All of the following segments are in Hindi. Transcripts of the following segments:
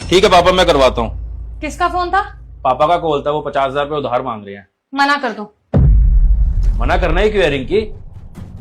ठीक है पापा, मैं करवाता हूँ। किसका फोन था? पापा का कॉल था, वो 50,000 रुपये उधार मांग रहे हैं। मना कर दो। मना करना ही क्यों है रिंकी?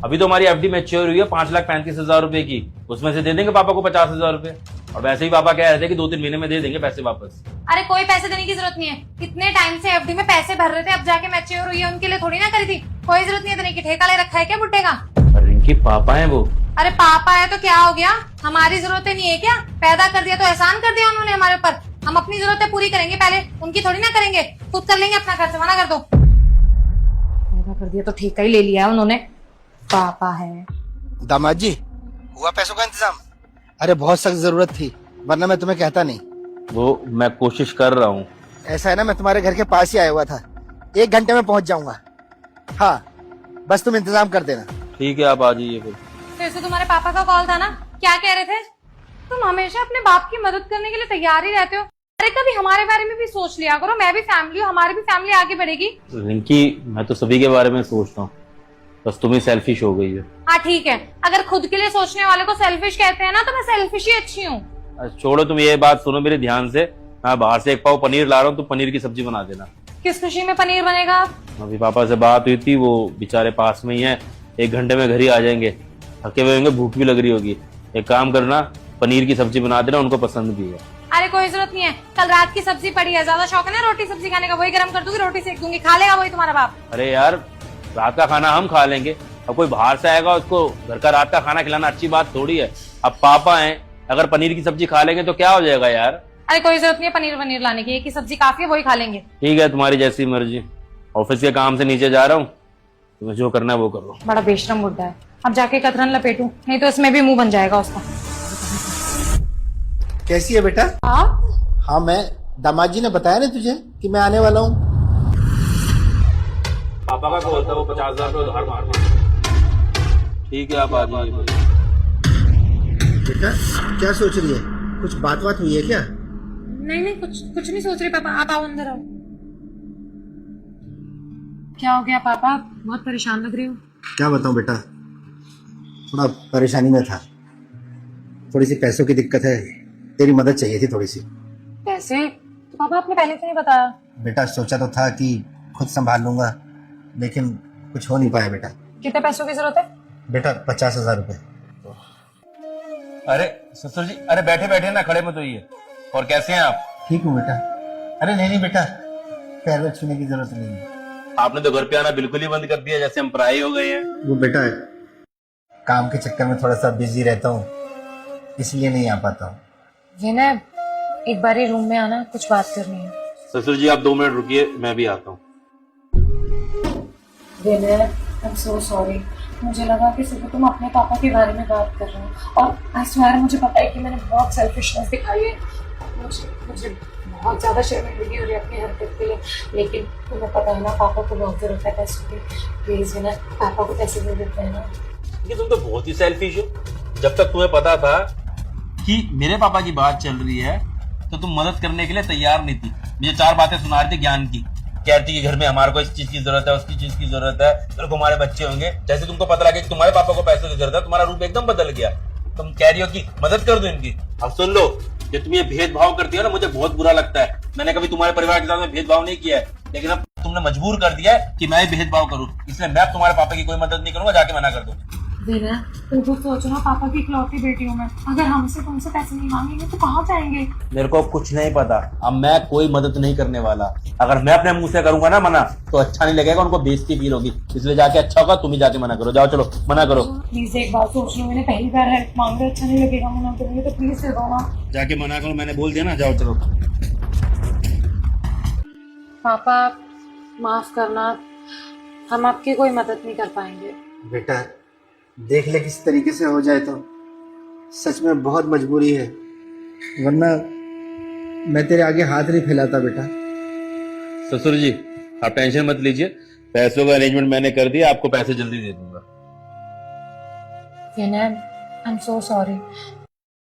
अभी तो हमारी एफडी मैच्योर हुई है 5,35,000 रुपए की, उसमें से दे देंगे पापा को 50,000 रुपए। और वैसे ही पापा कह रहे थे कि 2-3 महीने में दे देंगे पैसे वापस। अरे कोई पैसे देने की जरूरत नहीं है, इतने टाइम से एफडी में पैसे भर रहे थे, अब जाके मैच्योर हुई है, उनके लिए थोड़ी ना करी थी। कोई जरूरत नहीं है देने की। ठेका ले रखा है क्या बुड्ढे का? रिंकी पापा है वो। अरे पापा है तो क्या हो गया? हमारी जरूरतें नहीं है क्या? पैदा कर दिया तो एहसान कर दिया उन्होंने हमारे ऊपर। हम अपनी जरूरतें पूरी करेंगे पहले, उनकी थोड़ी ना करेंगे। खुद कर लेंगे अपना खर्च, मना कर दो। पैदा कर दिया तो ठेका ही ले लिया है उन्होंने। पापा है। दामाद जी, हुआ पैसों का इंतजाम? अरे बहुत सख्त जरूरत थी, वरना मैं तुम्हें कहता नहीं। वो मैं कोशिश कर रहा हूँ। ऐसा है ना, मैं तुम्हारे घर के पास ही आया हुआ था, 1 घंटे में पहुंच जाऊंगा। हाँ, बस तुम इंतजाम कर देना। ठीक है, आप आ जाइए फिर। फिर से तुम्हारे पापा का कॉल था ना? क्या कह रहे थे? तुम हमेशा अपने बाप की मदद करने के लिए तैयार ही रहते हो। अरे कभी हमारे बारे में भी सोच लिया करो। मैं भी फैमिली हूँ, हमारी भी फैमिली आगे बढ़ेगी। रिंकी, मैं तो सभी के बारे में सोचता हूँ, बस तुम ही सेल्फिश हो गई है। हाँ ठीक है, अगर खुद के लिए सोचने वाले को सेल्फिश कहते हैं ना, तो मैं सेल्फिश ही अच्छी हूँ। छोड़ो, तुम ये बात सुनो मेरे ध्यान से। मैं बाहर से 1 पाव पनीर ला रहा हूँ, तुम पनीर की सब्जी बना देना। किस खुशी में पनीर बनेगा? अभी पापा से बात हुई थी, वो बेचारे पास में ही है, 1 घंटे में घर ही आ जाएंगे। थके हुए होंगे, भूख भी लग रही होगी। एक काम करना, पनीर की सब्जी बना देना, उनको पसंद भी है। अरे कोई जरूरत नहीं है, कल रात की सब्जी पड़ी है। ज्यादा शौक है ना रोटी सब्जी खाने का? वही गर्म कर दूंगी, रोटी सेक दूंगी, खा लेगा वही तुम्हारा बाप। अरे यार, रात का खाना हम खा लेंगे, अब कोई बाहर से आएगा उसको घर का रात का खाना खिलाना अच्छी बात थोड़ी है। अब पापा हैं, अगर पनीर की सब्जी खा लेंगे तो क्या हो जाएगा यार? अरे कोई जरूरत नहीं है पनीर लाने की, एक ही सब्जी काफी है, वही खा लेंगे। ठीक है, तुम्हारी जैसी मर्जी। ऑफिस के काम से नीचे जा रहा हूँ, तुम्हें जो करना है वो करो। बड़ा बेशरम बुड्ढा है। अब जाके कतरन लपेटू, नहीं तो इसमें भी मुंह बन जाएगा उसका। कैसी है बेटा? आप? हाँ, मैं दामाद जी ने बताया ना तुझे कि मैं आने वाला हूँ। पापा का कॉल था, वो 50,000 रुपये उधार मांग रहे हैं। ठीक है, आप आ जाइए। बेटा क्या सोच रही है? कुछ बात हुई है क्या? नहीं कुछ नहीं सोच रहे पापा। आप आओ, अंदर आओ। क्या हो गया पापा? बहुत परेशान लग रही हो। क्या बताऊं बेटा, थोड़ा परेशानी में था, थोड़ी सी पैसों की दिक्कत है, तेरी मदद चाहिए थी थोड़ी सी। पैसे? तो पापा आपने पहले क्यों नहीं बताया? बेटा सोचा तो था कि खुद संभाल लूंगा, लेकिन कुछ हो नहीं पाया बेटा। कितने पैसों की जरूरत है? बेटा 50,000 रुपए। अरे ससुर जी, अरे बैठे बैठे ना, खड़े मत होइए। और कैसे हैं आप? ठीक हूँ बेटा। अरे नहीं बेटा, पैर में छूने की जरूरत नहीं है। आपने तो घर पे आना बिल्कुल ही बंद कर दिया, जैसे हम पराये हो गए हैं। वो बेटा काम के चक्कर में थोड़ा सा बिजी रहता हूँ, इसलिए नहीं आ पाता हूँ। विनय, एक बार ही रूम में आना, कुछ बात करनी है। ससुर जी आप 2 मिनट रुकिए, मैं भी आता हूँ। विनय, आई एम सो सॉरी। मुझे लगा कि सिर्फ तुम अपने पापा के बारे में बात कर रहे हो, और आई स्वेयर मुझे पता है कि मैंने बहुत सेल्फिशनेस दिखाई है। मुझे बहुत ज्यादा शर्मिंदगी हो रही है अपनी हरकत के लिए, लेकिन तुम्हें पता है ना पापा को बहुत जरूरत है पैसों की। प्लीज विनय, पापा को पैसे दे देते हैं ना। तुम तो बहुत ही सेल्फिश हो। जब तक तुम्हें पता था कि मेरे पापा की बात चल रही है, तो तुम मदद करने के लिए तैयार नहीं थी। मुझे 4 बातें सुना रही थी ज्ञान की, कहती कि घर में हमारे को इस चीज की जरूरत है, उसकी चीज की जरूरत है, तेरे को हमारे बच्चे होंगे। जैसे तुमको पता लगे कि तुम्हारे पापा को पैसों की जरूरत है, तुम्हारा रूप एकदम बदल गया। तुम कह रही हो कि मदद कर दो इनकी। अब सुन लो, जो तुम ये भेदभाव करती हो ना, मुझे बहुत बुरा लगता है। मैंने कभी तुम्हारे परिवार के साथ में भेदभाव नहीं किया है, लेकिन अब तुमने मजबूर कर दिया है कि मैं भेदभाव करूं, इसलिए मैं तुम्हारे पापा की कोई मदद नहीं करूंगा, जाके मना कर दो। विनय, तुम खुद सोचो ना, पापा की इकलौती बेटी हूँ मैं। अगर हमसे तुमसे पैसे नहीं मांगेंगे तो कहाँ जाएंगे? मेरे को कुछ नहीं पता, अब मैं कोई मदद नहीं करने वाला। अगर मैं अपने मुंह से करूंगा ना मना, तो अच्छा नहीं लगेगा, उनको बेइज्जती फील होगी। इसलिए जाके अच्छा होगा तुम ही जाके मना करो। जाओ, चलो मना करो। प्लीज एक बात सोच लो, मैंने पहली बार हेल्प मांग रहा, अच्छा नहीं लगेगा मना करेंगे तो प्लीज दे दो ना। जाके मना करो, मैंने बोल दिया ना। जाओ चलो। पापा माफ करना, हम आपकी कोई मदद नहीं कर पाएंगे। बेटा देख ले किस तरीके से हो जाए तो, सच में बहुत मजबूरी है, वरना मैं तेरे आगे हाथ नहीं फैलाता बेटा। ससुर जी आप टेंशन मत लीजिए, पैसों का अरेंजमेंट मैंने कर दिया, आपको पैसे जल्दी दे दूंगा। विनय, आई एम सो सॉरी।